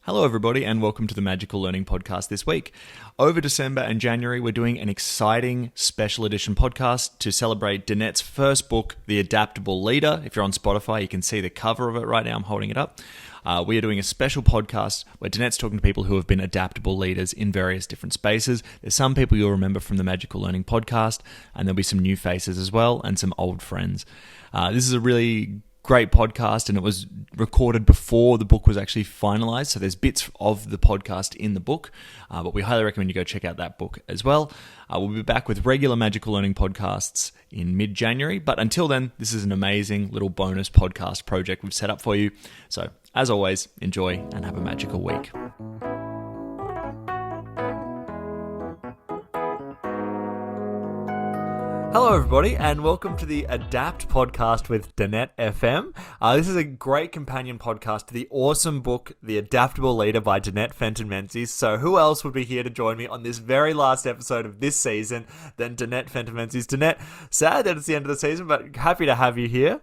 Hello, everybody, and welcome to the Magical Learning Podcast this week. Over December and January, we're doing an exciting special edition podcast to celebrate Danette's first book, The Adaptable Leader. If you're on Spotify, you can see the cover of it right now. I'm holding it up. We are doing a special podcast where Danette's talking to people who have been adaptable leaders in various different spaces. There's some people you'll remember from the Magical Learning Podcast, and there'll be some new faces as well, and some old friends. This is a really great podcast, and it was recorded before the book was actually finalized, so there's bits of the podcast in the book, but we highly recommend you go check out that book as well. We'll be back with regular Magical Learning podcasts in mid-January, but until then, this is an amazing little bonus podcast project we've set up for you. So as always, enjoy and have a magical week. Hello, everybody, and welcome to the Adapt podcast with Danette FM. This is a great companion podcast to the awesome book, The Adaptable Leader by Danette Fenton-Menzies. So who else would be here to join me on this very last episode of this season than Danette Fenton-Menzies? Danette, sad that it's the end of the season, but happy to have you here.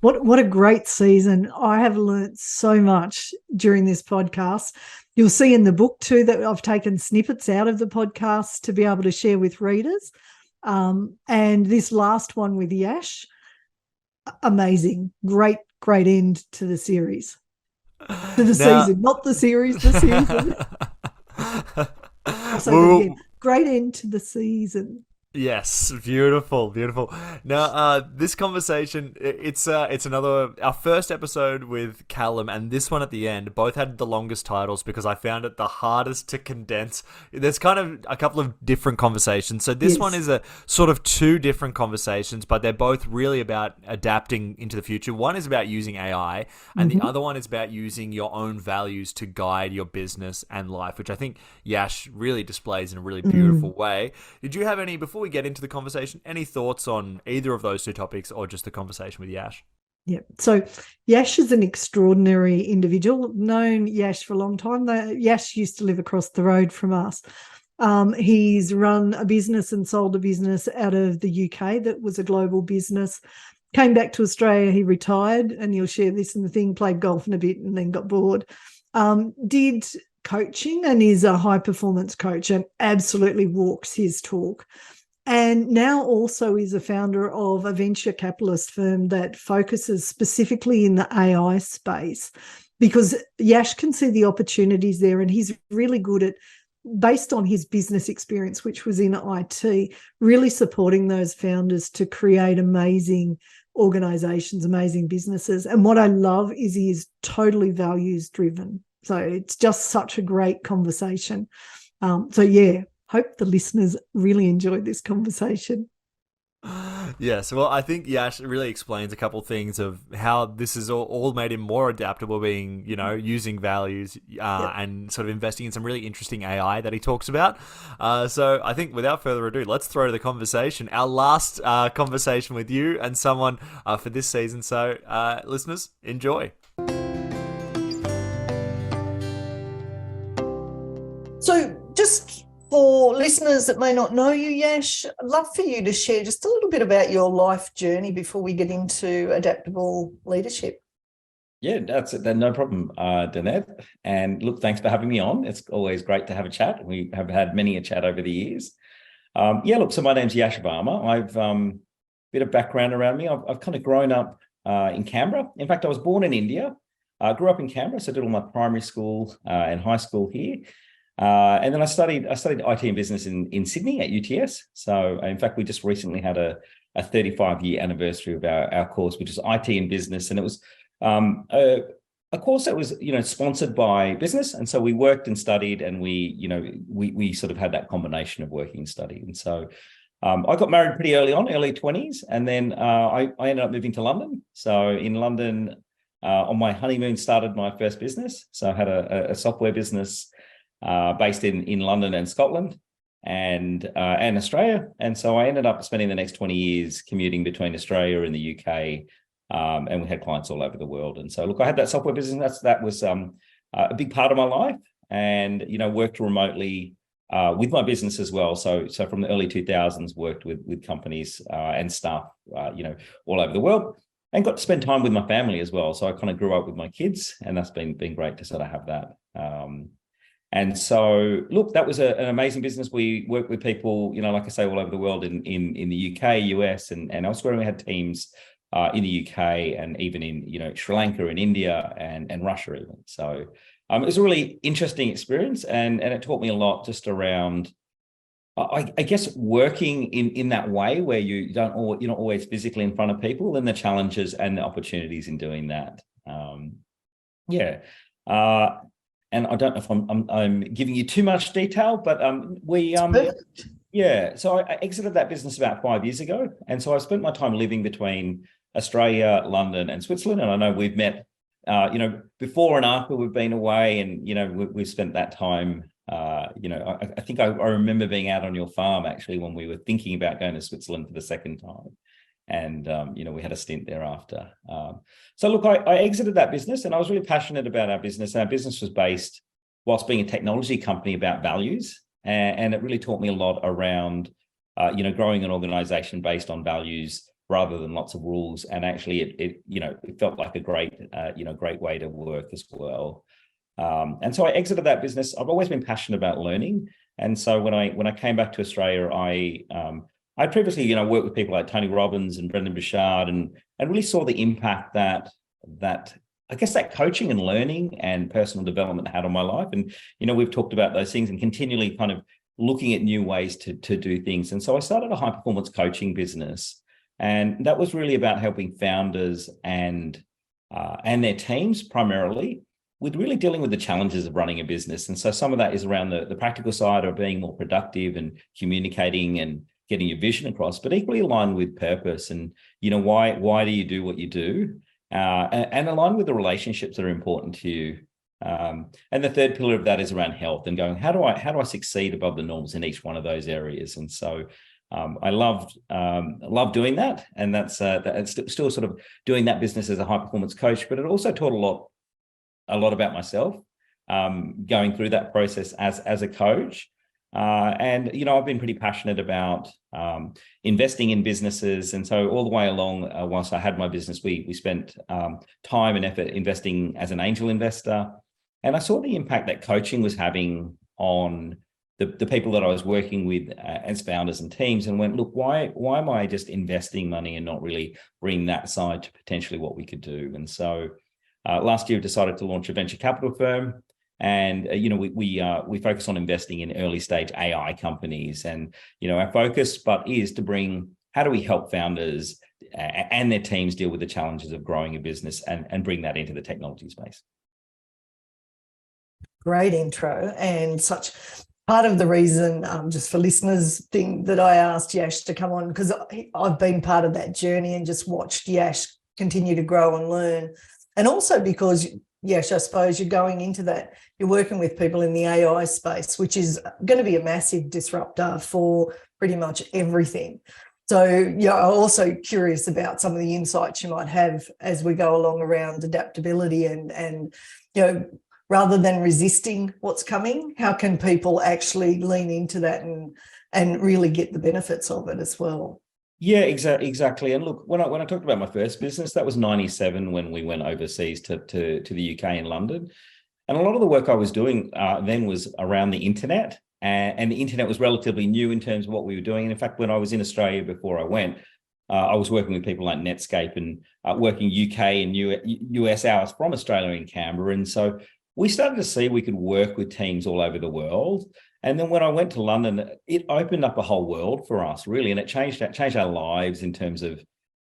What a great season. I have learnt so much during this podcast. You'll see in the book too that I've taken snippets out of the podcast to be able to share with readers. And this last one with Yash, amazing. Great end to the series. To the season, not the series, the season. So great end to the season. Yes, beautiful. Now, this conversation, it's another, our first episode with Callum and this one at the end, both had the longest titles because I found it the hardest to condense. There's kind of a couple of different conversations. So this one is a sort of two different conversations, but they're both really about adapting into the future. One is about using AI and the other one is about using your own values to guide your business and life, which I think Yash really displays in a really beautiful way. Did you have any, before we get into the conversation, any thoughts on either of those two topics or just the conversation with Yash? Yeah. So Yash is an extraordinary individual. I've known Yash for a long time. Yash used to live across the road from us. He's run a business and sold a business out of the UK that was a global business. Came back to Australia, he retired, and he'll share this in the thing, played golf in a bit and then got bored. Did coaching and is a high-performance coach and absolutely walks his talk. And now also is a founder of a venture capitalist firm that focuses specifically in the AI space, because Yash can see the opportunities there, and he's really good at, based on his business experience, which was in IT, really supporting those founders to create amazing organizations, amazing businesses. And what I love is he is totally values driven. So it's just such a great conversation. Hope the listeners really enjoyed this conversation. Yes, well, I think Yash really explains a couple of things of how this is all made him more adaptable, being, using values and sort of investing in some really interesting AI that he talks about. So I think without further ado, let's throw to the conversation. Our last conversation with you and someone for this season. So listeners, enjoy. So just for listeners that may not know you, Yash, I'd love for you to share just a little bit about your life journey before we get into adaptable leadership. Yeah, that's no problem, Danette. And look, thanks for having me on. It's always great to have a chat. We have had many a chat over the years. So my name's Yash Varma. I've a bit of background around me. I've kind of grown up in Canberra. In fact, I was born in India. Grew up in Canberra, so I did all my primary school and high school here. And then I studied IT and business in Sydney at UTS. So in fact, we just recently had a 35-year anniversary of our course, which is IT and business. And it was a course that was, sponsored by business. And so we worked and studied, and we sort of had that combination of working and study. And so I got married pretty early on, early 20s. And then I ended up moving to London. So in London, on my honeymoon, started my first business. So I had a software business based in London and Scotland and Australia. And so I ended up spending the next 20 years commuting between Australia and the UK. And we had clients all over the world. And so, look, I had that software business. That was a big part of my life, and, worked remotely with my business as well. So from the early 2000s, worked with companies and staff, all over the world. and got to spend time with my family as well. So I kind of grew up with my kids, and that's been great to sort of have that. And so, look, that was an amazing business. We worked with people, like I say, all over the world in the UK, US, and elsewhere. And we had teams in the UK and even in, Sri Lanka and India and Russia even. So it was a really interesting experience, and it taught me a lot just around, I guess, working in that way where you're not always physically in front of people, and the challenges and the opportunities in doing that. And I don't know if I'm giving you too much detail, but So I exited that business about 5 years ago, and so I spent my time living between Australia, London, and Switzerland. And I know we've met, before and after we've been away, and we've spent that time. I think I remember being out on your farm actually when we were thinking about going to Switzerland for the second time. And, we had a stint thereafter. So look, I exited that business, and I was really passionate about our business. Our business was based, whilst being a technology company, about values. And it really taught me a lot around, growing an organization based on values rather than lots of rules. And actually it felt like a great way to work as well. And so I exited that business. I've always been passionate about learning. And so when I came back to Australia, I previously, worked with people like Tony Robbins and Brendan Burchard, and really saw the impact that I guess that coaching and learning and personal development had on my life. And, we've talked about those things and continually kind of looking at new ways to do things. And so I started a high performance coaching business, and that was really about helping founders and their teams primarily with really dealing with the challenges of running a business. And so some of that is around the practical side of being more productive and communicating and getting your vision across, but equally aligned with purpose and, why do you do what you do? And aligned with the relationships that are important to you. And the third pillar of that is around health and going, how do I succeed above the norms in each one of those areas? And so I loved doing that. And that's still sort of doing that business as a high performance coach, but it also taught a lot about myself, going through that process as a coach. And I've been pretty passionate about investing in businesses, and so all the way along, whilst I had my business, we spent time and effort investing as an angel investor, and I saw the impact that coaching was having on the people that I was working with as founders and teams, and went, look, why am I just investing money and not really bring that side to potentially what we could do? And so last year, decided to launch a venture capital firm. And, we focus on investing in early stage AI companies. And, our focus is to bring, how do we help founders and their teams deal with the challenges of growing a business and bring that into the technology space. Great intro, and such part of the reason, just for listeners, that I asked Yash to come on, because I've been part of that journey and just watched Yash continue to grow and learn. And also because, Yash, I suppose you're going into that, you're working with people in the AI space, which is going to be a massive disruptor for pretty much everything. So, I'm also curious about some of the insights you might have as we go along around adaptability and rather than resisting what's coming, how can people actually lean into that and really get the benefits of it as well? Yeah, exactly. And look, when I talked about my first business, that was 97 when we went overseas to the UK in London. And a lot of the work I was doing then was around the internet. And the internet was relatively new in terms of what we were doing. And in fact, when I was in Australia before I went, I was working with people like Netscape and working UK and US hours from Australia in Canberra. And so we started to see we could work with teams all over the world. And then when I went to London, it opened up a whole world for us, really. And it changed our lives in terms of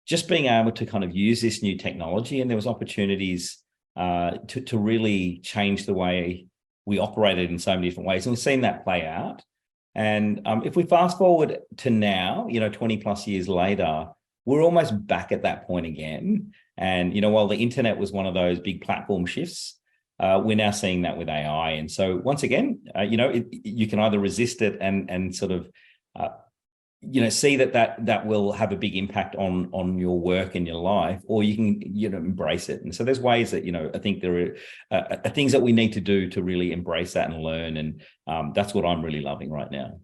just being able to kind of use this new technology. And there was opportunities to really change the way we operated in so many different ways. And we've seen that play out. And if we fast forward to now, 20 plus years later, we're almost back at that point again. And, while the internet was one of those big platform shifts, we're now seeing that with AI. And so once again, you can either resist it and sort of, see that will have a big impact on your work and your life, or you can, embrace it. And so there's ways that, I think there are things that we need to do to really embrace that and learn. And that's what I'm really loving right now.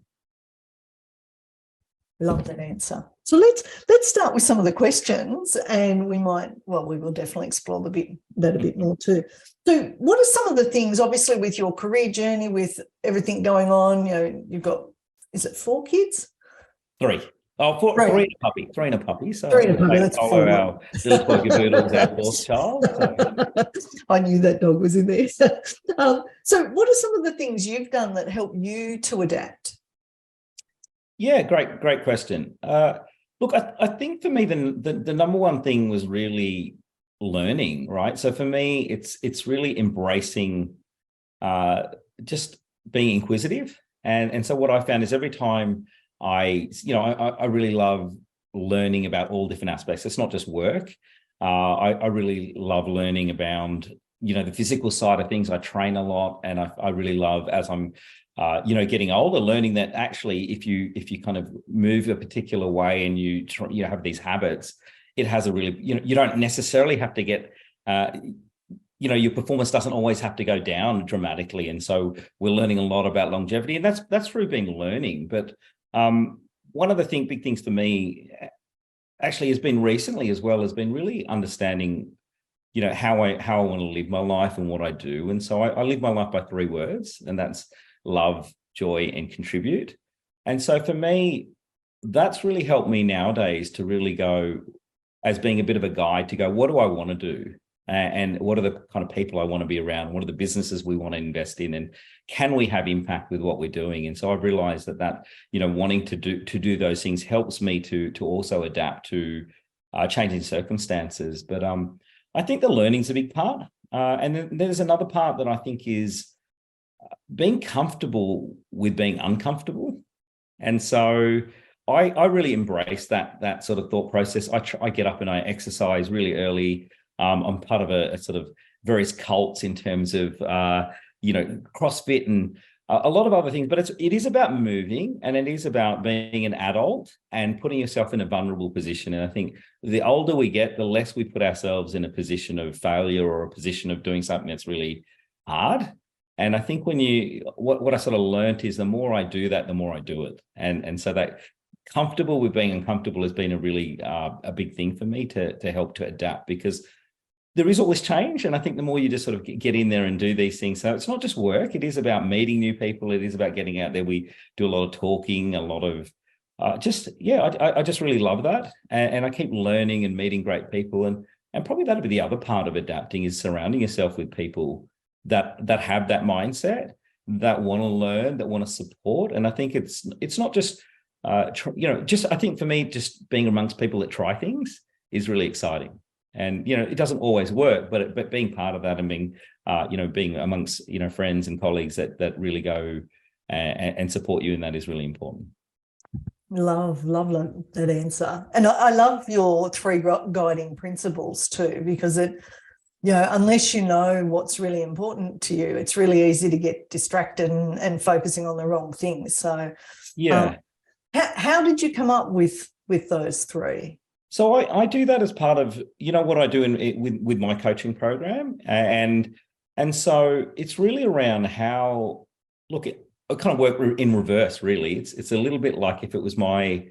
Love that answer. So let's start with some of the questions, and we will definitely explore that a bit more too. So what are some of the things, obviously with your career journey, with everything going on, you've got, is it 4 kids? 3. Oh, four, Right. 3 and a puppy. 3 and a puppy. So 3 and a puppy, that's 4. Our little Bogaboodle's our 4th child. So. I knew that dog was in there. So what are some of the things you've done that help you to adapt? Yeah, great question. Look, I think for me, the number one thing was really learning, right? So for me, it's really embracing just being inquisitive. And so what I found is every time I really love learning about all different aspects. It's not just work. I really love learning about, the physical side of things. I train a lot, and I really love, as I'm getting older, learning that actually if you kind of move a particular way and you have these habits, it has a really, you don't necessarily have to get, your performance doesn't always have to go down dramatically. And so we're learning a lot about longevity, and that's through being learning. But one of the big things for me actually has been recently as well, has been really understanding, how I want to live my life and what I do. And so I live my life by 3 words, and that's love, joy, and contribute. And so for me, that's really helped me nowadays to really go as being a bit of a guide to go, what do I want to do? And what are the kind of people I want to be around? What are the businesses we want to invest in? And can we have impact with what we're doing? And so I've realized that wanting to do those things helps me to also adapt to changing circumstances. But I think the learning's a big part. And then there's another part that I think is being comfortable with being uncomfortable. And so I really embrace that sort of thought process. I get up and I exercise really early. I'm part of a sort of various cults in terms of, CrossFit and a lot of other things, but it is about moving, and it is about being an adult and putting yourself in a vulnerable position. And I think the older we get, the less we put ourselves in a position of failure or a position of doing something that's really hard. And I think what I sort of learned is the more I do that, the more I do it. And so that comfortable with being uncomfortable has been a really a big thing for me to help to adapt, because there is always change. And I think the more you just sort of get in there and do these things. So it's not just work. It is about meeting new people. It is about getting out there. We do a lot of talking, a lot of I just really love that. And I keep learning and meeting great people. And probably that'll be the other part of adapting, is surrounding yourself with people that have that mindset, that want to learn, that want to support. And I think it's not just, I think for me, just being amongst people that try things is really exciting. And, it doesn't always work, but being part of that and being, being amongst, friends and colleagues that really go and support you in that is really important. Love that answer. And I love your 3 guiding principles too, because unless you know what's really important to you, it's really easy to get distracted and focusing on the wrong things. So yeah. How did you come up with those 3? So I do that as part of, what I do with my coaching program. And so it's really around how, look, I kind of work in reverse, really. It's a little bit like if it was my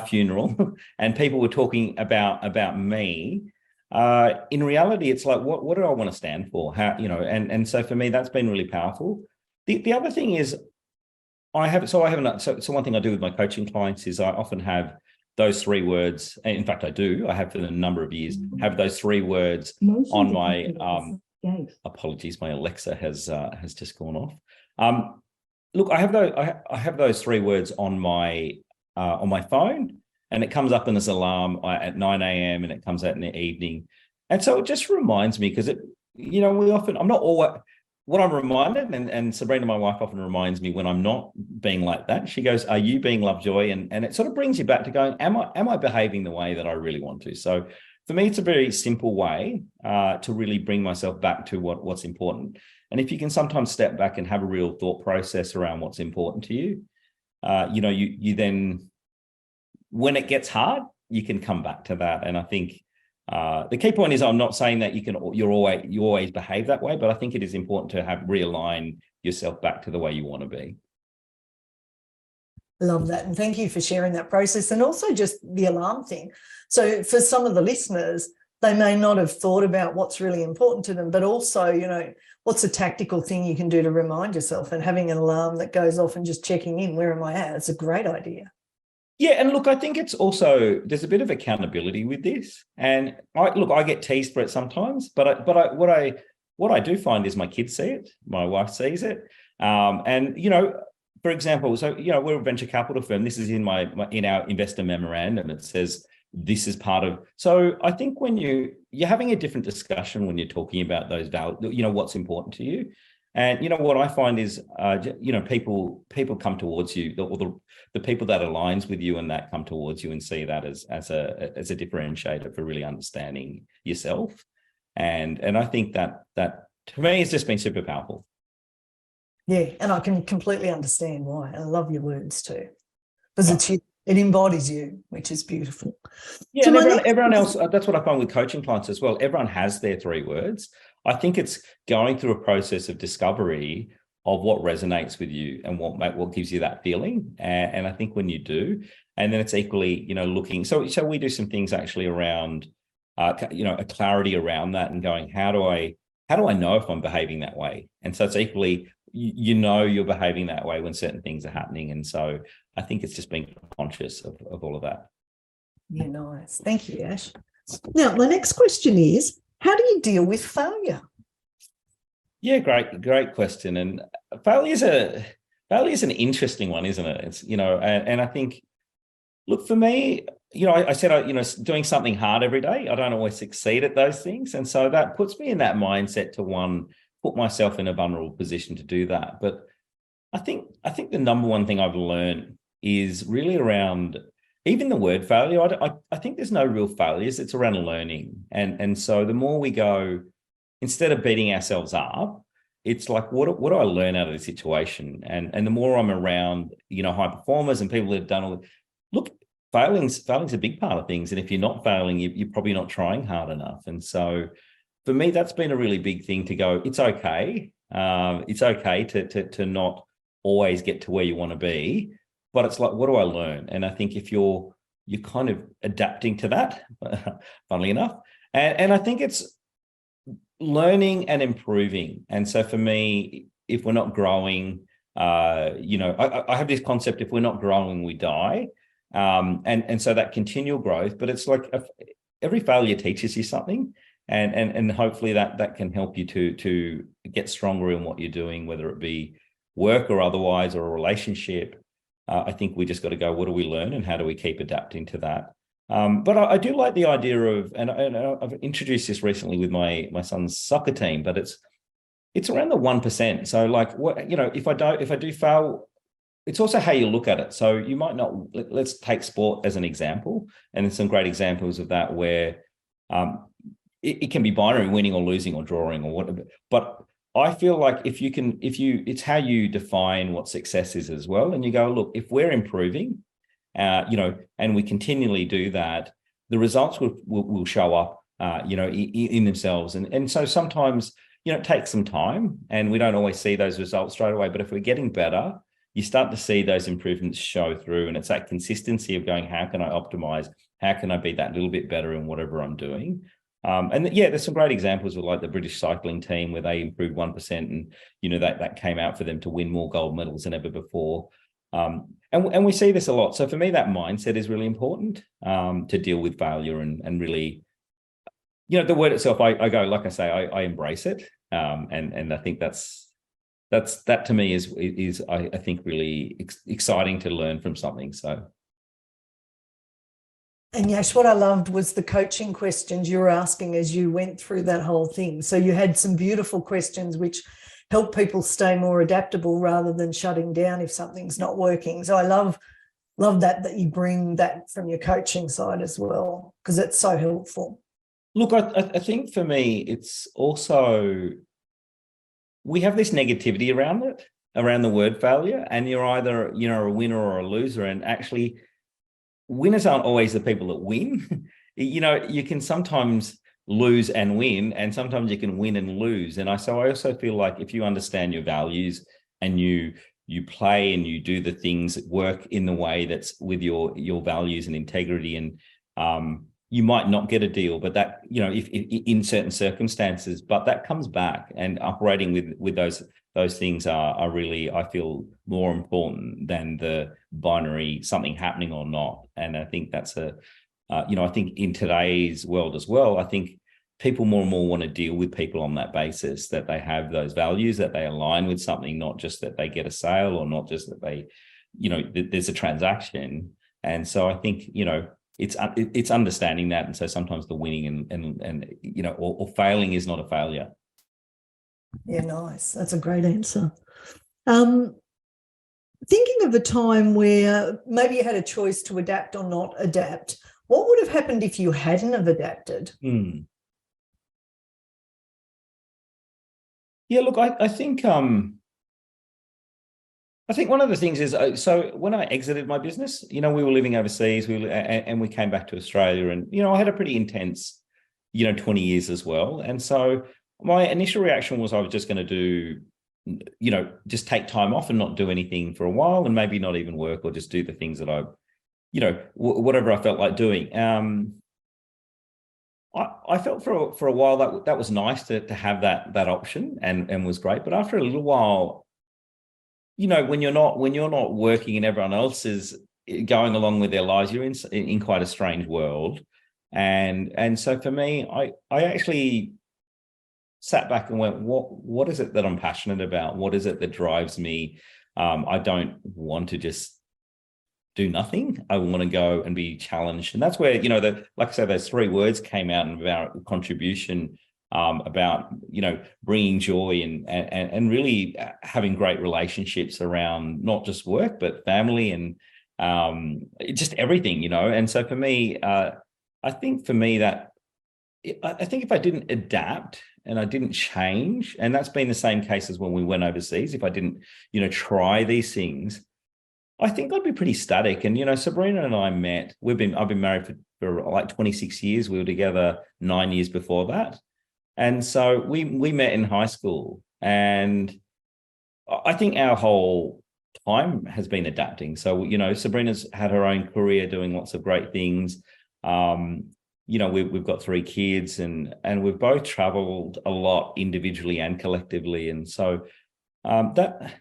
funeral and people were talking about me, in reality, it's like, what do I want to stand for? How, and so for me, that's been really powerful. The other thing is so one thing I do with my coaching clients is I often have those 3 words. In fact, I have for a number of years, have those 3 words on my, apologies, my Alexa has just gone off. Look, I have those 3 words on my phone, and it comes up in this alarm at 9 a.m. and it comes out in the evening. And so it just reminds me, because I'm not always, what I'm reminded, and Sabrina, my wife, often reminds me when I'm not being like that. She goes, "Are you being love, joy?" And it sort of brings you back to going, am I behaving the way that I really want to? So for me, it's a very simple way to really bring myself back to what's important. And if you can sometimes step back and have a real thought process around what's important to you, you then, when it gets hard, you can come back to that. And I think the key point is, I'm not saying that you always behave that way, but I think it is important to realign yourself back to the way you want to be. Love that. And thank you for sharing that process, and also just the alarm thing. So for some of the listeners, they may not have thought about what's really important to them, but also, what's a tactical thing you can do to remind yourself, and having an alarm that goes off and just checking in, where am I at? It's a great idea. Yeah, and look, I think it's also, there's a bit of accountability with this. And I get teased for it sometimes, but what I do find is my kids see it, my wife sees it. For example, so we're a venture capital firm. This is in our investor memorandum. It says this is part of. So I think when you're having a different discussion when you're talking about those values, what's important to you. And what I find is, people come towards you, the people that aligns with you and that come towards you and see that as a differentiator for really understanding yourself. And I think that to me, it's just been super powerful. Yeah, and I can completely understand why. I love your words too, because it embodies you, which is beautiful. Yeah, so and everyone else, that's what I find with coaching clients as well. Everyone has their 3 words. I think it's going through a process of discovery of what resonates with you and what gives you that feeling. And I think when you do, and then it's equally, looking. So we do some things actually around, a clarity around that and going, how do I know if I'm behaving that way? And so it's equally, you're behaving that way when certain things are happening. And so I think it's just being conscious of all of that. Yeah, nice. Thank you, Yash. Now, my next question is, how do you deal with failure? Yeah, great question. And failure is an interesting one, isn't it? It's, and I think, look, for me, I said, doing something hard every day, I don't always succeed at those things. And so that puts me in that mindset to put myself in a vulnerable position to do that. But I think the number one thing I've learned is really around even the word failure. I think there's no real failures. It's around learning. And so the more we go, instead of beating ourselves up, it's like, what do I learn out of this situation? And the more I'm around, high performers and people that have done all, look, failing's a big part of things. And if you're not failing, you're probably not trying hard enough. And so for me, that's been a really big thing to go, it's okay. It's okay to not always get to where you want to be, but it's like, what do I learn? And I think if you're kind of adapting to that, funnily enough, and I think it's learning and improving. And so for me, if we're not growing, I have this concept, if we're not growing, we die. And so that continual growth, but it's like every failure teaches you something. And hopefully that can help you to get stronger in what you're doing, whether it be work or otherwise, or a relationship. I think we just got to go, what do we learn and how do we keep adapting to that? But I do like the idea of, and I've introduced this recently with my son's soccer team, but it's around the 1%. So like, what, if I do fail, it's also how you look at it. So you might not, let's take sport as an example. And there's some great examples of that where it can be binary, winning or losing or drawing or whatever. But I feel like it's how you define what success is as well. And you go, look, if we're improving, and we continually do that, the results will show up, in themselves. And so sometimes, it takes some time and we don't always see those results straight away. But if we're getting better, you start to see those improvements show through. And it's that consistency of going, how can I optimize? How can I be that little bit better in whatever I'm doing? There's some great examples of like the British cycling team where they improved 1% and, that came out for them to win more gold medals than ever before. And we see this a lot. So for me, that mindset is really important to deal with failure and really, the word itself, I go, like I say, I embrace it. And I think that to me is I think really exciting to learn from something. So. And Yash, what I loved was the coaching questions you were asking as you went through that whole thing. So you had some beautiful questions which help people stay more adaptable rather than shutting down if something's not working. So I love that you bring that from your coaching side as well, because it's so helpful. Look, I think for me, it's also, we have this negativity around it, around the word failure, and you're either, a winner or a loser. And actually, winners aren't always the people that win. You can sometimes lose and win, and sometimes you can win and lose. And so I also feel like if you understand your values and you you play and you do the things that work in the way that's with your values and integrity, and you might not get a deal, but that, you know, if in certain circumstances, but that comes back, and operating with those things are really, I feel, more important than the binary something happening or not. And I think that's I think in today's world as well, I think people more and more want to deal with people on that basis, that they have those values, that they align with something, not just that they get a sale, or not just that they, you know, there's a transaction. And so I think, you know, it's understanding that. And so sometimes the winning and you know, or failing is not a failure. Yeah, nice. That's a great answer. Thinking of a time where maybe you had a choice to adapt or not adapt, what would have happened if you hadn't have adapted? Yeah, look, I think one of the things is, so when I exited my business, you know, we were living overseas, and we came back to Australia, and, you know, I had a pretty intense, you know, 20 years as well. And so my initial reaction was I was just going to do, you know, just take time off and not do anything for a while, and maybe not even work, or just do the things that I, you know, whatever I felt like doing. I felt for a while that was nice to have that option, and was great. But after a little while, you know, when you're not working and everyone else is going along with their lives, you're in quite a strange world. And so for me, I actually sat back and went, what is it that I'm passionate about? What is it that drives me? I don't want to just do nothing. I want to go and be challenged. And that's where, you know, like I said, those three words came out about contribution, about, you know, bringing joy and really having great relationships around not just work, but family and just everything, you know. And so for me, I think if I didn't adapt and I didn't change, and that's been the same case as when we went overseas, if I didn't, you know, try these things, I think I'd be pretty static. And, you know, Sabrina and I met, I've been married for like 26 years. We were together 9 years before that. And so we met in high school, and I think our whole time has been adapting. So, you know, Sabrina's had her own career doing lots of great things. You know, we've got 3 kids, and we've both traveled a lot individually and collectively. And so that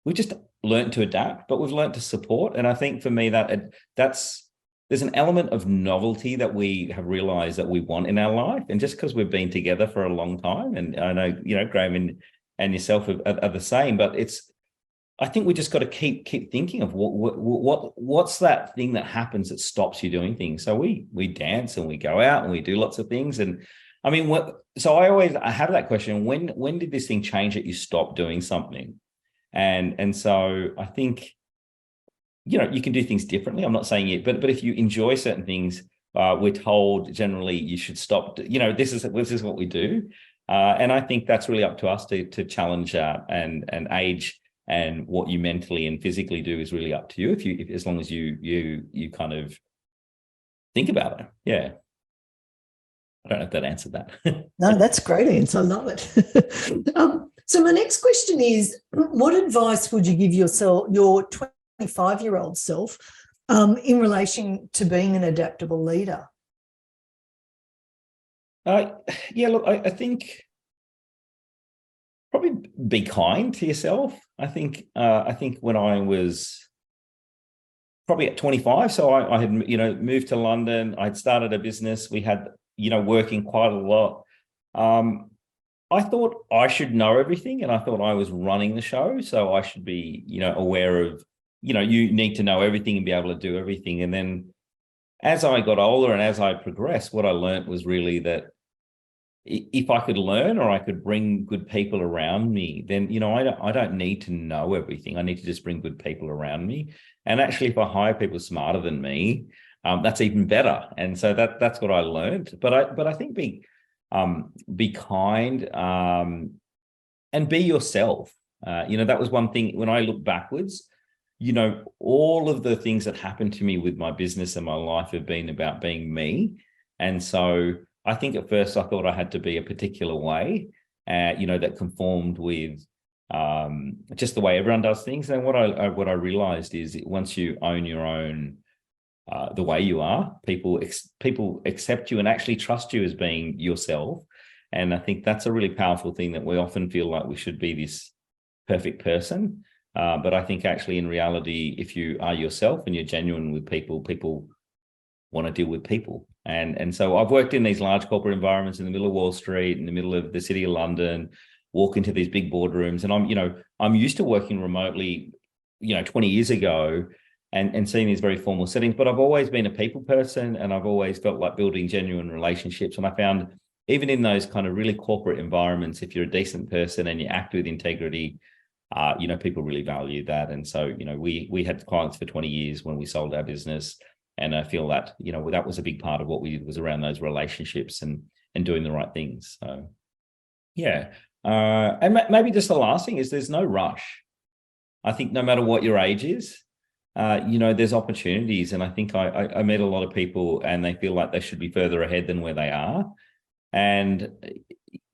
we just learned to adapt, but we've learned to support. And I think for me there's an element of novelty that we have realized that we want in our life. And just because we've been together for a long time, and I know, you know, Graham and yourself are the same, but I think we just got to keep thinking of what's that thing that happens that stops you doing things. So we dance and we go out and we do lots of things. And I mean, so I have that question: when did this thing change that you stopped doing something? And so I think, you know, you can do things differently. I'm not saying it, but if you enjoy certain things, we're told generally you should stop. You know, this is what we do, and I think that's really up to us to challenge that. And age and what you mentally and physically do is really up to you. If as long as you kind of think about it. Yeah. I don't know if that answered that. No, that's a great answer. I love it. So my next question is, what advice would you give your 25-year-old self in relation to being an adaptable leader? Yeah, look, I think probably be kind to yourself. I think when I was probably at 25, so I had, you know, moved to London. I'd started a business. We had, you know, working quite a lot. I thought I should know everything, and I thought I was running the show, so I should be, you know, aware of, you know, you need to know everything and be able to do everything. And then as I got older and as I progressed, what I learned was really that if I could learn, or I could bring good people around me, then, you know, I don't need to know everything. I need to just bring good people around me. And actually, if I hire people smarter than me, that's even better. And so that's what I learned. But I think be kind, and be yourself. You know, that was one thing when I look backwards. You know, all of the things that happened to me with my business and my life have been about being me. And so I think at first I thought I had to be a particular way, you know, that conformed with just the way everyone does things. And what I realized is once you own your own, the way you are, people accept you and actually trust you as being yourself. And I think that's a really powerful thing, that we often feel like we should be this perfect person. But I think actually in reality, if you are yourself and you're genuine with people, people want to deal with people. And so I've worked in these large corporate environments in the middle of Wall Street, in the middle of the city of London, walk into these big boardrooms. And I'm used to working remotely, 20 years ago, and seeing these very formal settings. But I've always been a people person, and I've always felt like building genuine relationships. And I found even in those kind of really corporate environments, if you're a decent person and you act with integrity, people really value that. And so, we had clients for 20 years when we sold our business. And I feel that, that was a big part of what we did, was around those relationships and doing the right things. So, yeah. And maybe just the last thing is there's no rush. I think no matter what your age is, there's opportunities. And I think I met a lot of people and they feel like they should be further ahead than where they are. And,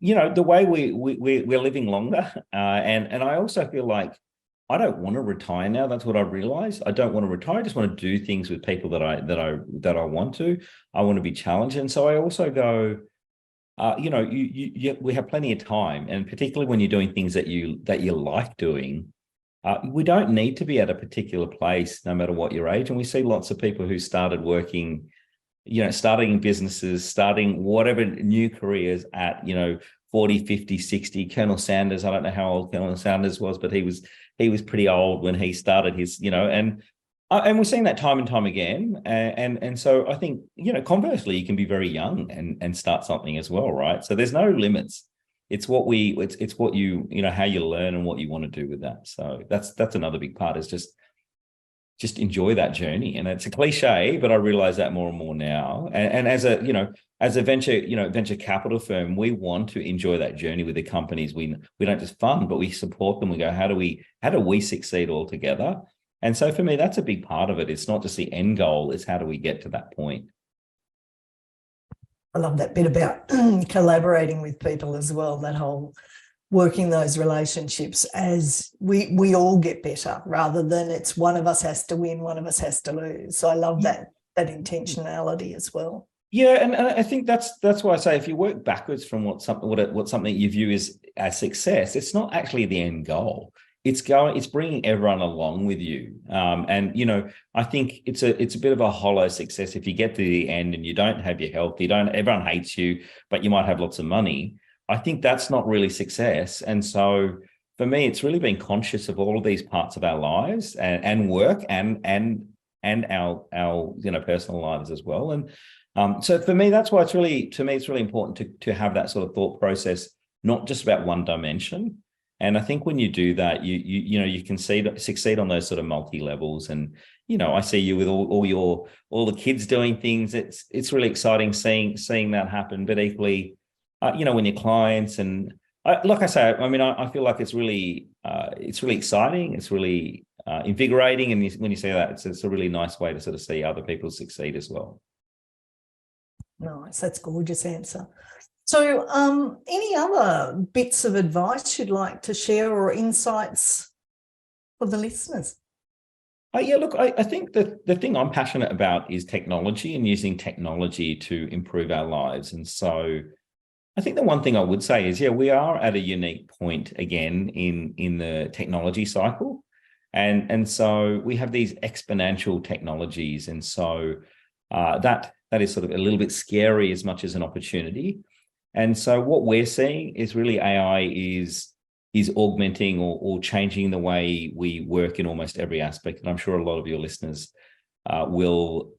the way we're living longer. And I also feel like I don't want to retire now. That's what I've realized. I don't want to retire. I just want to do things with people that I want to. I want to be challenged. And so I also go, we have plenty of time, and particularly when you're doing things that you like doing, we don't need to be at a particular place, no matter what your age. And we see lots of people who started working, starting businesses, starting whatever new careers at, 40, 50, 60. Colonel Sanders, I don't know how old Colonel Sanders was, but he was pretty old when he started his, and we're seeing that time and time again. And so I think, conversely, you can be very young and start something as well, right? So there's no limits. It's what you how you learn and what you want to do with that. So that's another big part, is just enjoy that journey. And it's a cliche, but I realize that more and more now. And as a venture capital firm, we want to enjoy that journey with the companies. We don't just fund, but we support them. We go, how do we succeed all together? And so for me, that's a big part of it. It's not just the end goal, it's how do we get to that point? I love that bit about collaborating with people as well, that whole working those relationships as we all get better, rather than it's one of us has to win, one of us has to lose. So I love that intentionality as well. Yeah, and I think that's why I say, if you work backwards from what something you view as success, it's not actually the end goal. It's bringing everyone along with you. And I think it's a bit of a hollow success if you get to the end and you don't have your health, everyone hates you, but you might have lots of money. I think that's not really success. And so for me, it's really being conscious of all of these parts of our lives and work and our personal lives as well. And so for me, that's why it's really important to have that sort of thought process, not just about one dimension. And I think when you do that, you can succeed on those sort of multi levels. And I see you with all the kids doing things. It's really exciting seeing that happen. But equally, when your clients and like I say, I feel like it's really exciting. It's really invigorating. And when you say that, it's a really nice way to sort of see other people succeed as well. Nice. That's a gorgeous answer. So any other bits of advice you'd like to share or insights for the listeners? Look, I think that the thing I'm passionate about is technology and using technology to improve our lives. And so I think the one thing I would say is, we are at a unique point again in the technology cycle. And so we have these exponential technologies. And so that is sort of a little bit scary as much as an opportunity. And so what we're seeing is really AI is augmenting or changing the way we work in almost every aspect. And I'm sure a lot of your listeners will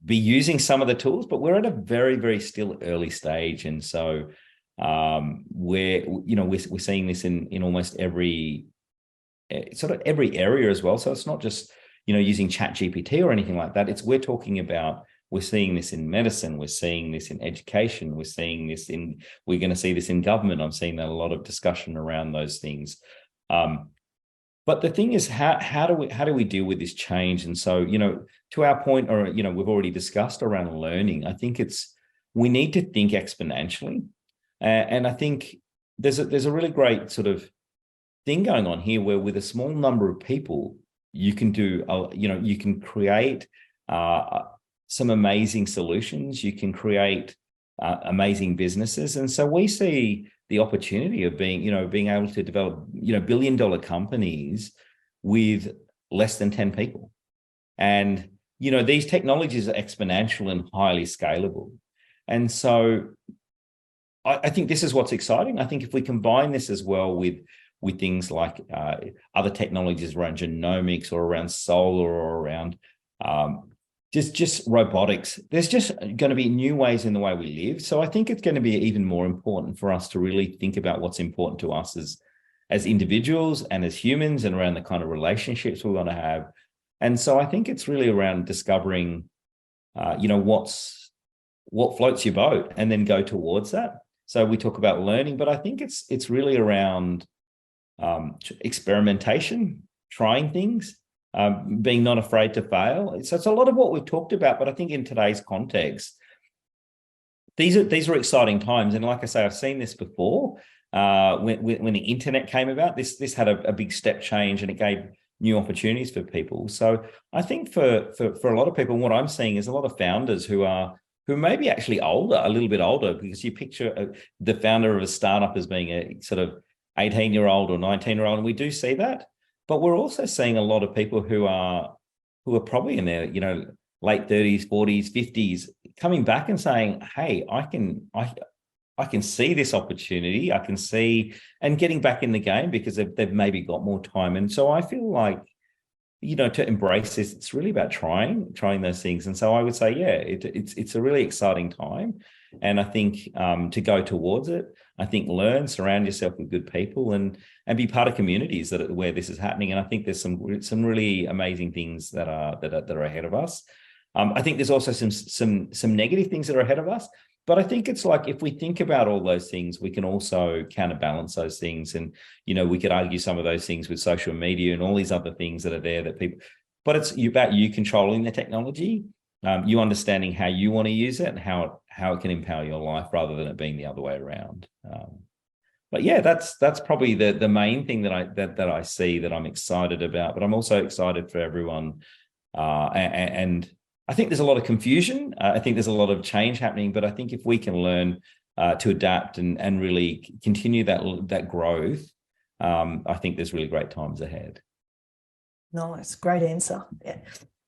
be using some of the tools, but we're at a very, very still early stage. And so we're seeing this in almost every area as well. So it's not just, using ChatGPT or anything like that. We're seeing this in medicine. We're seeing this in education. We're going to see this in government. I'm seeing that a lot of discussion around those things. But the thing is, how do we deal with this change? And so, to our point, or, we've already discussed around learning, I think we need to think exponentially. And I think there's a really great sort of thing going on here where with a small number of people, you can do, you can create some amazing solutions. You can create amazing businesses. And so we see the opportunity of being able to develop, billion-dollar companies with less than 10 people. And, these technologies are exponential and highly scalable. And so I think this is what's exciting. I think if we combine this as well with things like other technologies around genomics or around solar or around just robotics, there's just going to be new ways in the way we live. So I think it's going to be even more important for us to really think about what's important to us as individuals and as humans, and around the kind of relationships we want to have. And so I think it's really around discovering, what floats your boat, and then go towards that. So we talk about learning, but I think it's really around experimentation, trying things, being not afraid to fail. So it's a lot of what we've talked about, but I think in today's context, these are exciting times. And like I say, I've seen this before. When the internet came about, this had a big step change, and it gave new opportunities for people. So I think for a lot of people, what I'm seeing is a lot of founders who may be actually older, a little bit older, because you picture the founder of a startup as being a sort of 18-year-old or 19-year-old, and we do see that. But we're also seeing a lot of people who are probably in their, late 30s, 40s, 50s, coming back and saying, hey, I can see this opportunity. I can see, and getting back in the game because they've maybe got more time. And so I feel like, to embrace this, it's really about trying those things. And so I would say, yeah, it's a really exciting time. And I think to go towards it, I think surround yourself with good people, and be part of communities where this is happening. And I think there's some really amazing things that are ahead of us. I think there's also some negative things that are ahead of us. But I think it's like, if we think about all those things, we can also counterbalance those things. And, we could argue some of those things with social media and all these other things that are there that people, but it's about you controlling the technology, you understanding how you want to use it and how it can empower your life, rather than it being the other way around. But yeah, that's probably the main thing that I see that I'm excited about. But I'm also excited for everyone. And I think there's a lot of confusion. I think there's a lot of change happening, but I think if we can learn to adapt and really continue that growth, I think there's really great times ahead. Nice, great answer. Yeah.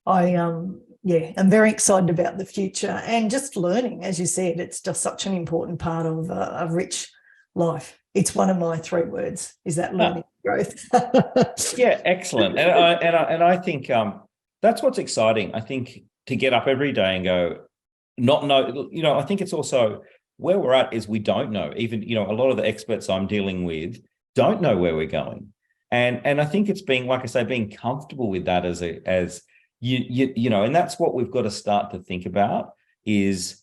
I'm very excited about the future, and just learning, as you said, it's just such an important part of a rich life. It's one of my 3 words, is that learning growth. Yeah, excellent. And I think that's what's exciting. I think to get up every day and go, I think it's also where we're at is we don't know. Even, a lot of the experts I'm dealing with don't know where we're going. And I think it's being, like I say, being comfortable with that as and that's what we've got to start to think about, is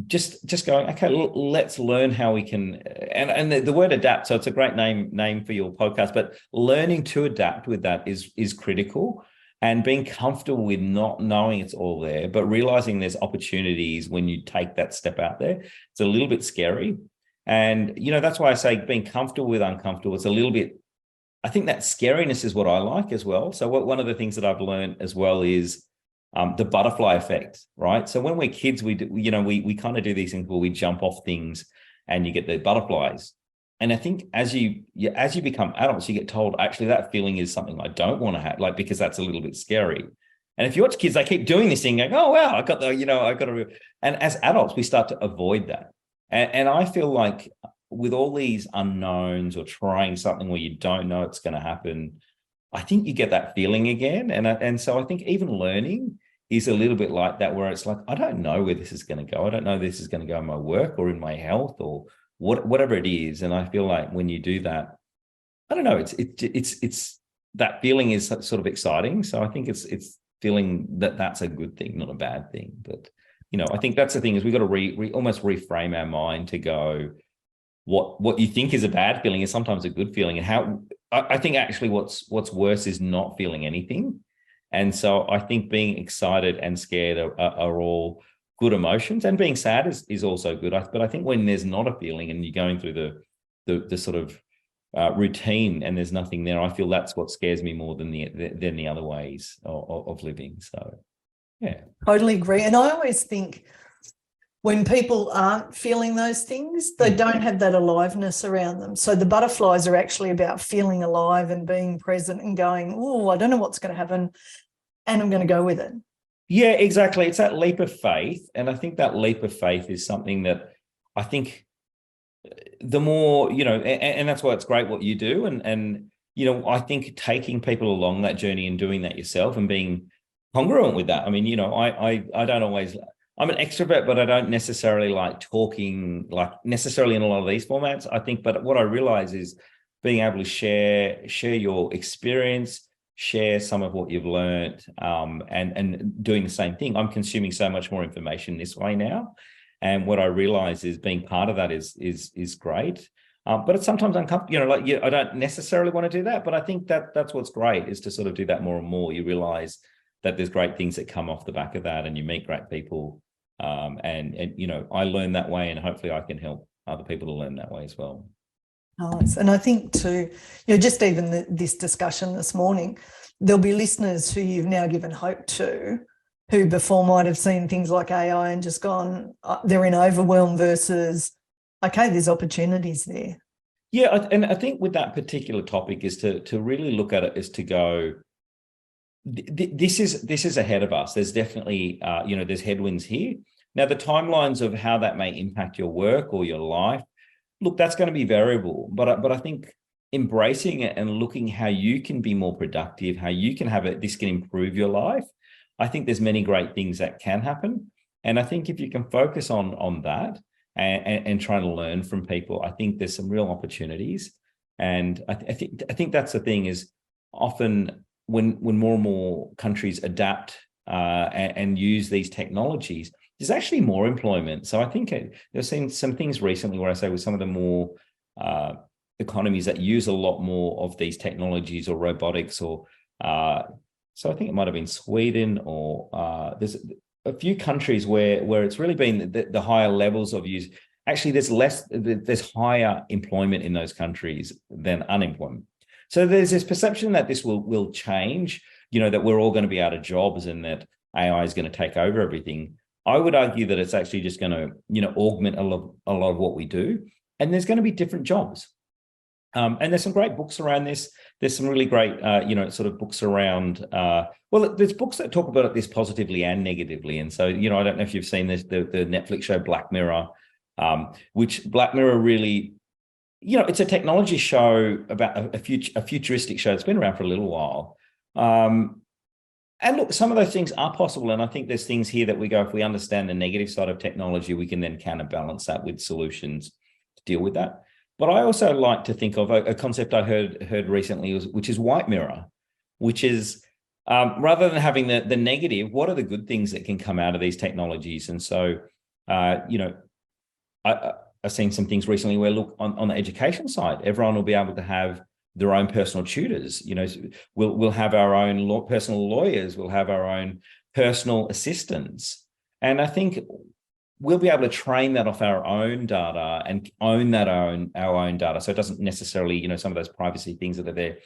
just going, okay, let's learn how we can, and the word adapt. So it's a great name for your podcast, but learning to adapt with that is critical. And being comfortable with not knowing it's all there, but realizing there's opportunities when you take that step out there. It's a little bit scary. And, that's why I say being comfortable with uncomfortable. It's a little bit, I think that scariness is what I like as well. So one of the things that I've learned as well is the butterfly effect, right? So when we're kids, we kind of do these things where we jump off things and you get the butterflies. And I think as you become adults, you get told, actually, that feeling is something I don't want to have, because that's a little bit scary. And if you watch kids, they keep doing this thing, going, oh, wow, I got to. And as adults, we start to avoid that. And I feel like with all these unknowns or trying something where you don't know it's going to happen, I think you get that feeling again. And so I think even learning is a little bit like that, where it's like, I don't know where this is going to go. I don't know if this is going to go in my work or in my health or whatever it is. And I feel like when you do that, I don't know, it's that feeling is sort of exciting. So I think it's feeling that's a good thing, not a bad thing. But I think that's the thing, is we've got to almost reframe our mind to go, what you think is a bad feeling is sometimes a good feeling. And how I think actually what's worse is not feeling anything. And so I think being excited and scared are all good emotions, and being sad is also good. But I think when there's not a feeling and you're going through the sort of routine and there's nothing there. I feel that's what scares me more than the other ways of living. So, yeah. Totally agree. And I always think when people aren't feeling those things, they don't have that aliveness around them. So the butterflies are actually about feeling alive and being present and going, oh, I don't know what's going to happen, and I'm going to go with it. Yeah, exactly. It's that leap of faith. And I think that leap of faith is something that I think the more, and that's why it's great what you do. And I think taking people along that journey and doing that yourself and being congruent with that. I mean, I don't always, I'm an extrovert, but I don't necessarily like talking like necessarily in a lot of these formats, I think. But what I realize is being able to share your experience, share some of what you've learned, and doing the same thing. I'm consuming so much more information this way now. And what I realize is being part of that is great. But it's sometimes uncomfortable, I don't necessarily want to do that, but I think that's what's great is to sort of do that more and more. You realize that there's great things that come off the back of that and you meet great people. And I learn that way and hopefully I can help other people to learn that way as well. Nice. And I think too, just even this discussion this morning, there'll be listeners who you've now given hope to, who before might have seen things like AI and just gone, they're in overwhelm versus, okay, there's opportunities there. Yeah, and I think with that particular topic is to really look at it is to go, this is ahead of us. There's definitely, there's headwinds here. Now, the timelines of how that may impact your work or your life, look, that's going to be variable. But I think embracing it and looking how you can be more productive, how you can have it, this can improve your life. I think there's many great things that can happen. And I think if you can focus on that and try to learn from people, I think there's some real opportunities. And I think that's the thing is often when more and more countries adapt and use these technologies, there's actually more employment. So I think there's seen some things recently where I say with some of the more economies that use a lot more of these technologies or robotics or so I think it might have been Sweden or there's a few countries where it's really been the higher levels of use. Actually, there's higher employment in those countries than unemployment. So there's this perception that this will change, that we're all going to be out of jobs and that AI is going to take over everything. I would argue that it's actually just going to, augment a lot of what we do. And there's going to be different jobs. And there's some great books around this. There's some really great, sort of books around, there's books that talk about this positively and negatively. And so, I don't know if you've seen this, the Netflix show Black Mirror, which Black Mirror really, it's a technology show about a futuristic show that's been around for a little while. And look, some of those things are possible. And I think there's things here that we go, if we understand the negative side of technology, we can then counterbalance that with solutions to deal with that. But I also like to think of a concept I heard recently, which is white mirror, which is rather than having the negative, what are the good things that can come out of these technologies? And so, I've seen some things recently where, look, on the education side, everyone will be able to have their own personal tutors. We'll have our own personal lawyers. We'll have our own personal assistants. And I think we'll be able to train that off our own data and own our own data. So it doesn't necessarily, some of those privacy things that are there.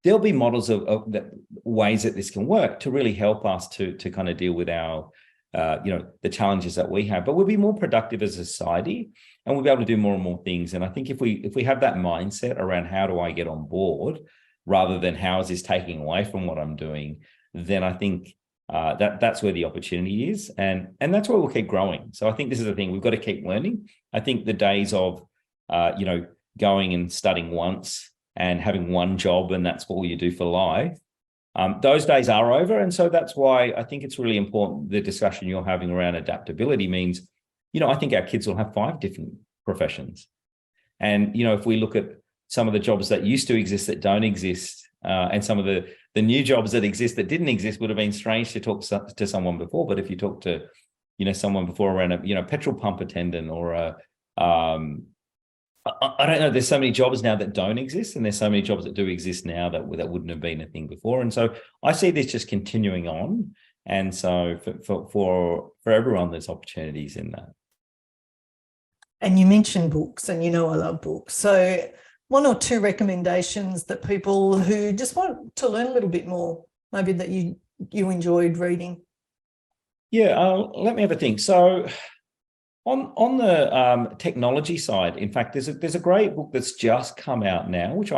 There'll be models of that ways that this can work to really help us to kind of deal with our, the challenges that we have. But we'll be more productive as a society, and we'll be able to do more and more things. And I think if we have that mindset around how do I get on board, rather than how is this taking away from what I'm doing, then I think that's where the opportunity is, and that's where we'll keep growing. So I think this is the thing, we've got to keep learning. I think the days of going and studying once and having one job and that's all you do for life, those days are over. And so that's why I think it's really important, the discussion you're having around adaptability means, I think our kids will have 5 different professions. And if we look at some of the jobs that used to exist that don't exist, and some of the new jobs that exist that didn't exist, would have been strange to talk to someone before. But if you talk to, someone before around a, petrol pump attendant or I don't know, there's so many jobs now that don't exist, and there's so many jobs that do exist now that wouldn't have been a thing before. And so I see this just continuing on. And so for everyone, there's opportunities in that. And you mentioned books, and I love books. So one or two recommendations that people who just want to learn a little bit more, maybe that you enjoyed reading? Yeah, let me have a think. So on the technology side, in fact, there's a great book that's just come out now, which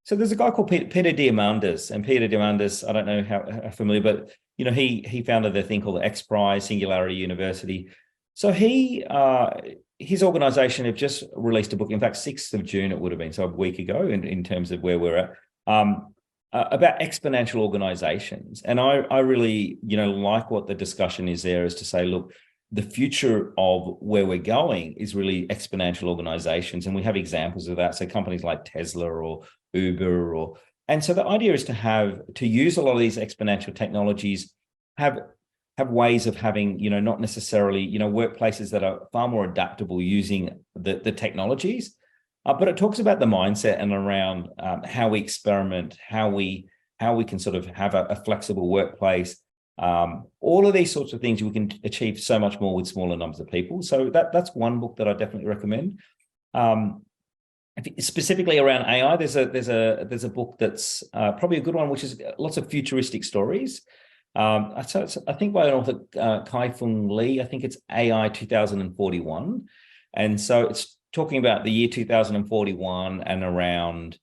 so there's a guy called Peter Diamandis, and Peter Diamandis, I don't know how familiar, but he founded the thing called the X Prize, Singularity University. So his organization have just released a book, in fact, 6th of June it would have been, so a week ago in terms of where we're at, about exponential organizations. And I really, like what the discussion is there, is to say, look, the future of where we're going is really exponential organizations. And we have examples of that. So companies like Tesla or Uber, and so the idea is to use a lot of these exponential technologies, have ways of having, not necessarily, workplaces that are far more adaptable using the technologies. But it talks about the mindset and around how we experiment, how we can sort of have a flexible workplace. All of these sorts of things, we can achieve so much more with smaller numbers of people. So that's one book that I definitely recommend. Specifically around AI, there's a book that's probably a good one, which is lots of futuristic stories. So I think by an author, Kai-Fung Lee. I think it's AI 2041, and so it's talking about the year 2041 and around,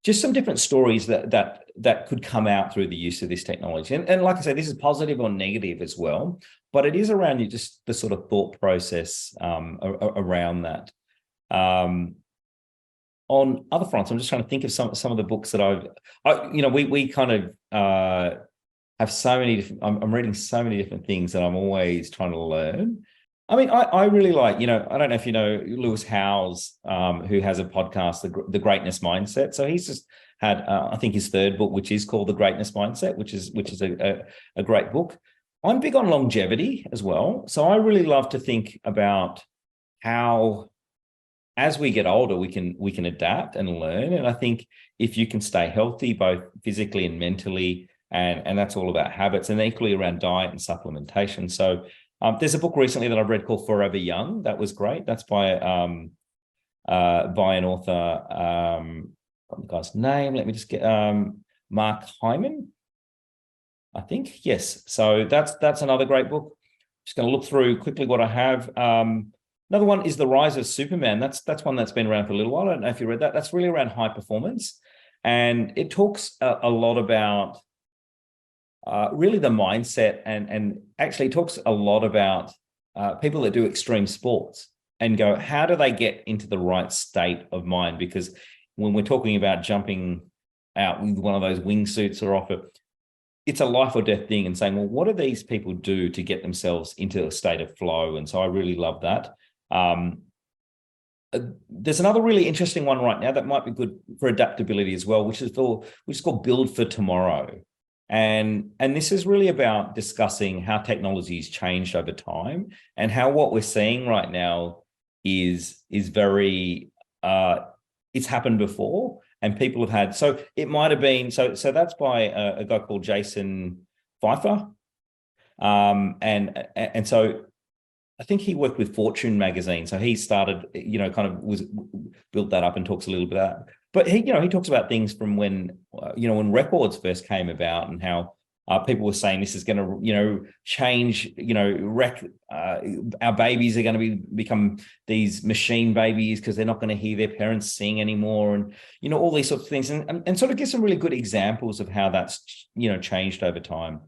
just some different stories that could come out through the use of this technology. And like I say, this is positive or negative as well, but it is around just the sort of thought process around that. On other fronts, I'm just trying to think of some of the books that we kind of have so many different, I'm reading so many different things that I'm always trying to learn. I mean, I really like, I don't know if you know Lewis Howes, who has a podcast, The Greatness Mindset. So he's just had, I think, his third book, which is called The Greatness Mindset, which is a great book. I'm big on longevity as well. So I really love to think about how, as we get older, we can adapt and learn. And I think if you can stay healthy, both physically and mentally, and that's all about habits, and equally around diet and supplementation. So there's a book recently that I've read called Forever Young. That was great. That's by an author, the guy's name. Let me just get Mark Hyman, I think. Yes. So that's another great book. Just going to look through quickly what I have. Another one is The Rise of Superman. That's one that's been around for a little while. I don't know if you read that. That's really around high performance, and it talks a lot about really the mindset, and actually talks a lot about people that do extreme sports and go, how do they get into the right state of mind? Because when we're talking about jumping out with one of those wingsuits or off it's a life or death thing, and saying, well, what do these people do to get themselves into a state of flow? And so I really love that. There's another really interesting one right now that might be good for adaptability as well, which is called Build for Tomorrow. And this is really about discussing how technology has changed over time, and how what we're seeing right now is very it's happened before, and people have had, so it might have been, so that's by a guy called Jason Pfeiffer, and so I think he worked with Fortune magazine. So he started, kind of built that up and talks a little bit about, but he talks about things from when, when records first came about, and how people were saying this is going to, change, our babies are going to become these machine babies because they're not going to hear their parents sing anymore. And, all these sorts of things, and sort of give some really good examples of how that's, changed over time.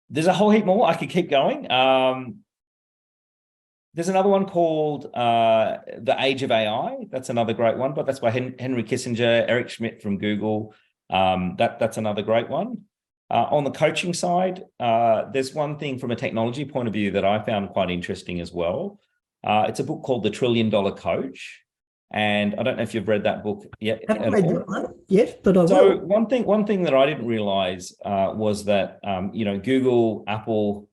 There's a whole heap more. I could keep going. There's another one called The Age of AI. That's another great one, but that's by Henry Kissinger, Eric Schmidt from Google. That's another great one. On the coaching side, there's one thing from a technology point of view that I found quite interesting as well. It's a book called The $1 Trillion Coach. And I don't know if you've read that book yet. I haven't read that one yet, but I will. So one thing that I didn't realize was that Google, Apple,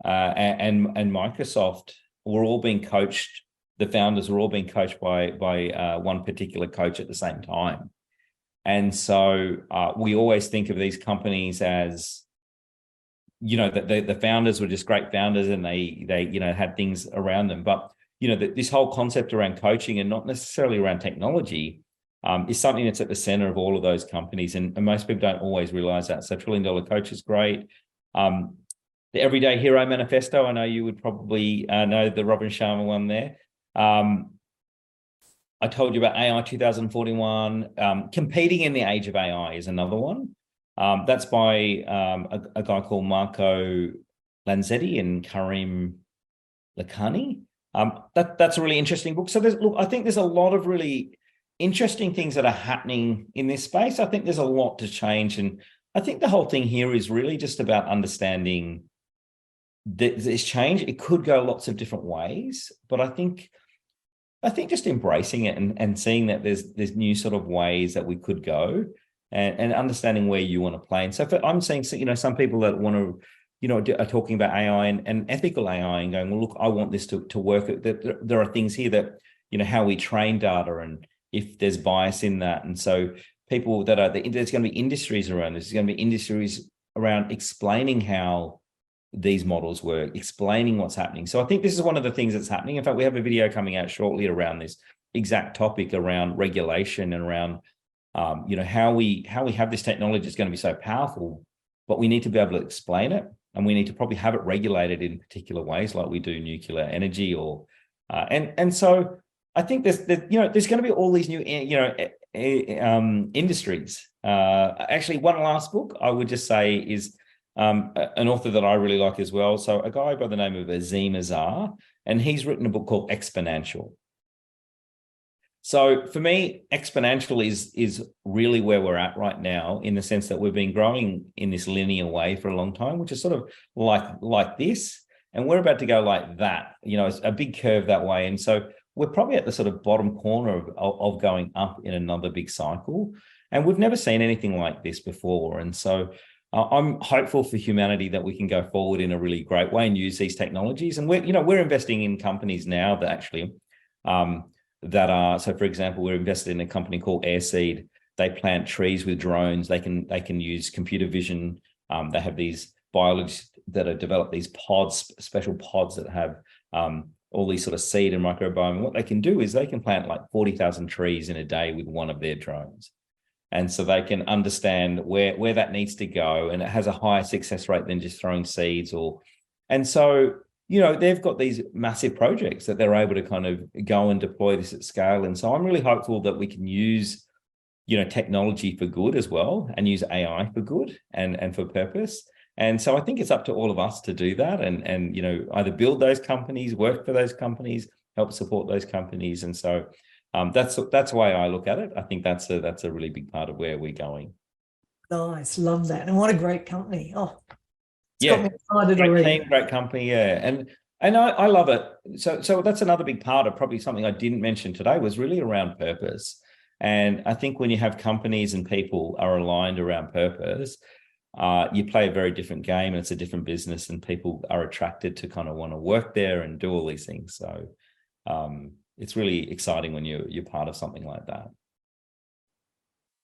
and Microsoft were all being coached. The founders were all being coached by one particular coach at the same time. And so we always think of these companies as, that the founders were just great founders, and they had things around them. But this whole concept around coaching and not necessarily around technology is something that's at the center of all of those companies. And most people don't always realize that. So $1 Trillion Coach is great. The Everyday Hero Manifesto, I know you would probably know the Robin Sharma one there. I told you about AI 2041. Competing in the Age of AI is another one. That's by a guy called Marco Lanzetti and Karim Lakhani. That's a really interesting book. So I think there's a lot of really interesting things that are happening in this space. I think there's a lot to change. And I think the whole thing here is really just about understanding that this change. It could go lots of different ways, but I think just embracing it and seeing that there's new sort of ways that we could go and understanding where you want to play. And so I'm seeing, some people that want to, are talking about AI and ethical AI and going, well, look, I want this to work. There are things here that, how we train data and if there's bias in that. And so people that there's going to be industries around this. There's going to be industries around explaining how these models work, explaining what's happening. So I think this is one of the things that's happening. In fact, we have a video coming out shortly around this exact topic around regulation and around, how we have this technology that's going to be so powerful, but we need to be able to explain it. And we need to probably have it regulated in particular ways like we do nuclear energy and so I think there's going to be all these new, industries. Actually, one last book I would just say is an author that I really like as well. So a guy by the name of Azim Azhar, and he's written a book called Exponential. So for me, exponential is really where we're at right now, in the sense that we've been growing in this linear way for a long time, which is sort of like this, and we're about to go like that. It's a big curve that way, and so we're probably at the sort of bottom corner of going up in another big cycle, and we've never seen anything like this before. And so I'm hopeful for humanity that we can go forward in a really great way and use these technologies. And we're investing in companies now that actually so for example, we're invested in a company called Airseed. They plant trees with drones. They can use computer vision. They have these biologists that have developed these pods, special pods that have all these sort of seed and microbiome. And what they can do is they can plant like 40,000 trees in a day with one of their drones. And so they can understand where that needs to go, and it has a higher success rate than just throwing seeds. And so they've got these massive projects that they're able to kind of go and deploy this at scale. And so I'm really hopeful that we can use technology for good as well, and use AI for good and for purpose. And so I think it's up to all of us to do that and either build those companies, work for those companies, help support those companies. And so that's the way I look at it. I think that's a really big part of where we're going. Nice, love that. And what a great company. Oh, it's got me excited great already. Team, great company, yeah. And I love it. So that's another big part of probably something I didn't mention today was really around purpose. And I think when you have companies and people are aligned around purpose, you play a very different game, and it's a different business, and people are attracted to kind of want to work there and do all these things. So it's really exciting when you're part of something like that.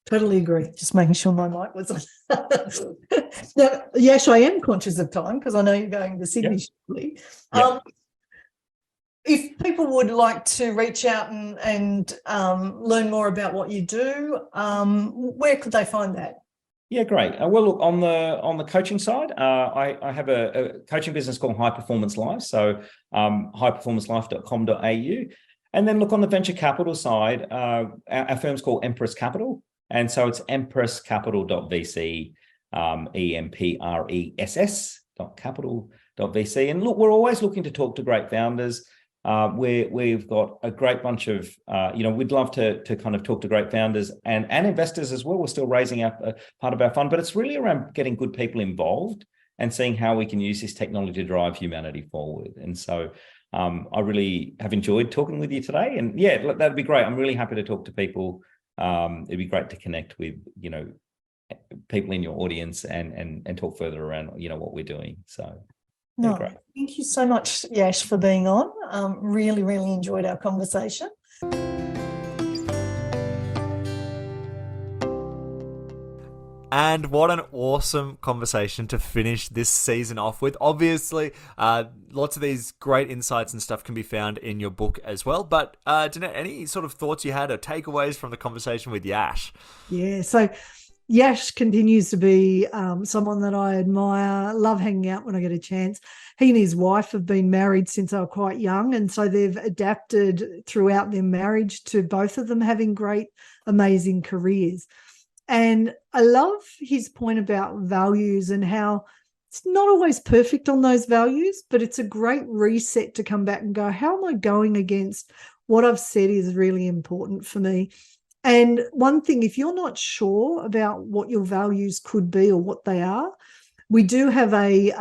Totally agree. Just making sure my mic was on. Now, Yash, I am conscious of time because I know you're going to Sydney shortly. Yep. If people would like to reach out and learn more about what you do, where could they find that? Yeah, great. Well, look, on the coaching side, I have a coaching business called High Performance Life. So highperformancelife.com.au. And then look, on the venture capital side, our firm's called Empress Capital. And so it's empresscapital.vc, empress.capital.vc. And look, we're always looking to talk to great founders. We've got a great bunch of, we'd love to kind of talk to great founders and investors as well. We're still raising part of our fund, but it's really around getting good people involved and seeing how we can use this technology to drive humanity forward. And so I really have enjoyed talking with you today. And yeah, that'd be great. I'm really happy to talk to people. It'd be great to connect with, people in your audience and talk further around, what we're doing. So. No, thank you so much, Yash, for being on. Really, really enjoyed our conversation. And what an awesome conversation to finish this season off with. Obviously, lots of these great insights and stuff can be found in your book as well. But Danette, any sort of thoughts you had or takeaways from the conversation with Yash? Yeah, so Yash continues to be someone that I admire, love hanging out when I get a chance. He and his wife have been married since they were quite young, and so they've adapted throughout their marriage to both of them having great, amazing careers. And I love his point about values and how it's not always perfect on those values, but it's a great reset to come back and go, how am I going against what I've said is really important for me? And one thing, if you're not sure about what your values could be or what they are, we do have a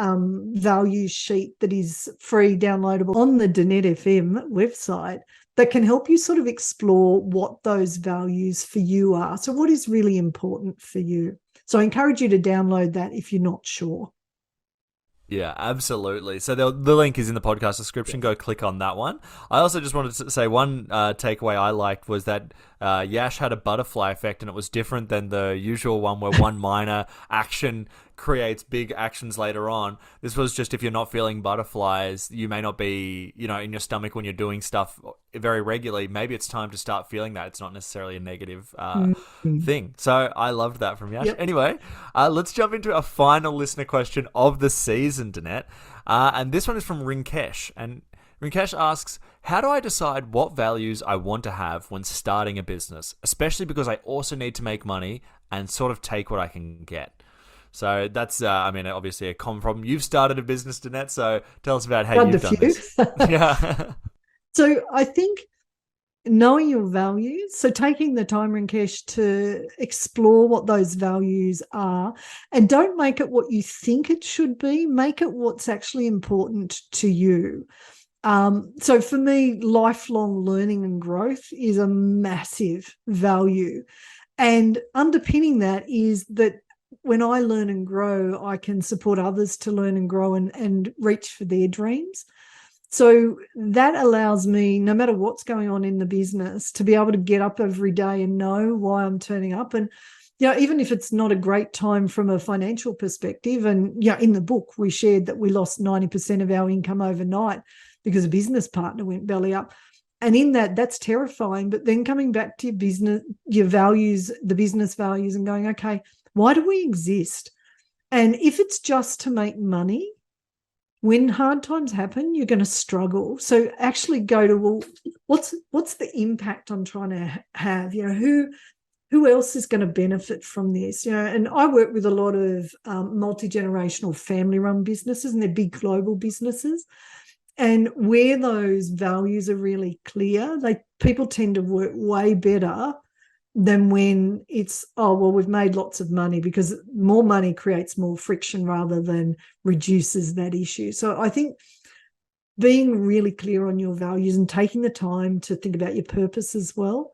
value sheet that is free, downloadable on the Danette FM website that can help you sort of explore what those values for you are. So what is really important for you? So I encourage you to download that if you're not sure. Yeah, absolutely. So the link is in the podcast description. Go click on that one. I also just wanted to say one takeaway I liked was that Yash had a butterfly effect, and it was different than the usual one where one minor action creates big actions later on. This was just, if you're not feeling butterflies, you may not be, in your stomach when you're doing stuff very regularly. Maybe it's time to start feeling that. It's not necessarily a negative thing. So I loved that from Yash. Yep. Anyway, let's jump into a final listener question of the season, Danette. And this one is from Rinkesh. And Rinkesh asks, how do I decide what values I want to have when starting a business, especially because I also need to make money and sort of take what I can get? So that's, obviously a common problem. You've started a business, Danette, so tell us about how you've done this. Yeah. So I think knowing your values, so taking the time, Rinkesh, to explore what those values are, and don't make it what you think it should be, make it what's actually important to you. So for me, lifelong learning and growth is a massive value. And underpinning that is that when I learn and grow, I can support others to learn and grow and reach for their dreams. So that allows me, no matter what's going on in the business, to be able to get up every day and know why I'm turning up. And, even if it's not a great time from a financial perspective, and, in the book, we shared that we lost 90% of our income overnight because a business partner went belly up. And in that's terrifying. But then coming back to your business, your values, the business values, and going, okay, why do we exist? And if it's just to make money, when hard times happen, you're going to struggle. So actually go to, well, what's the impact I'm trying to have? Who else is going to benefit from this? And I work with a lot of multi-generational family-run businesses, and they're big global businesses. And where those values are really clear, people tend to work way better than when it's, we've made lots of money, because more money creates more friction rather than reduces that issue. So I think being really clear on your values and taking the time to think about your purpose as well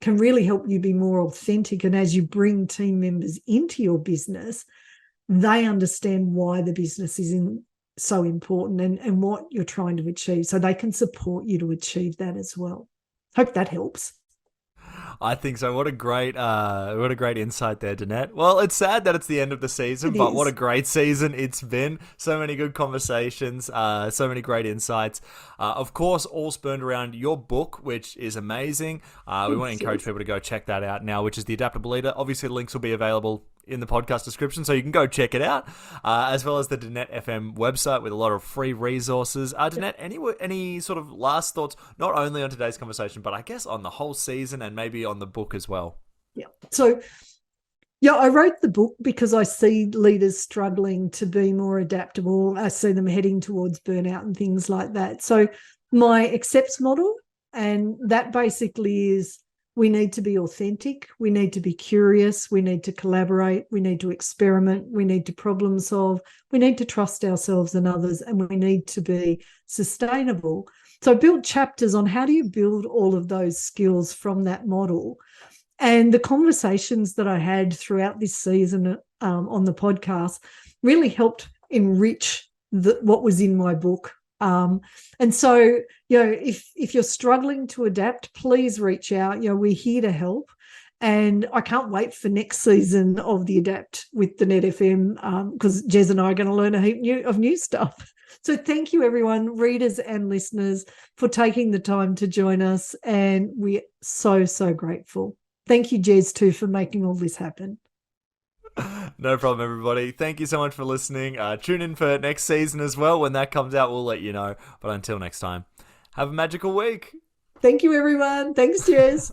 can really help you be more authentic. And as you bring team members into your business, they understand why the business is so important and what you're trying to achieve, so they can support you to achieve that as well. Hope that helps. I think so. What a great insight there, Danette. Well, it's sad that it's the end of the season, but what a great season it's been. So many good conversations, so many great insights. Of course, all spurned around your book, which is amazing. We want to encourage people to go check that out now, which is The Adaptable Leader. Obviously, links will be available in the podcast description, so you can go check it out, as well as the Danette FM website with a lot of free resources. Danette, any sort of last thoughts, not only on today's conversation, but I guess on the whole season and maybe on the book as well? Yeah. So, I wrote the book because I see leaders struggling to be more adaptable. I see them heading towards burnout and things like that. So my accepts model, and that basically is, we need to be authentic, we need to be curious, we need to collaborate, we need to experiment, we need to problem solve, we need to trust ourselves and others, and we need to be sustainable. So I built chapters on how do you build all of those skills from that model. And the conversations that I had throughout this season on the podcast really helped enrich what was in my book. And so, if you're struggling to adapt, please reach out. We're here to help. And I can't wait for next season of the Adapt with Danette FM, because Jez and I are going to learn a heap of new stuff. So thank you, everyone, readers and listeners, for taking the time to join us. And we're so, so grateful. Thank you, Jez, too, for making all this happen. No problem, everybody. Thank you so much for listening. Tune in for next season as well. When that comes out, we'll let you know. But until next time, have a magical week. Thank you, everyone. Thanks, Jez.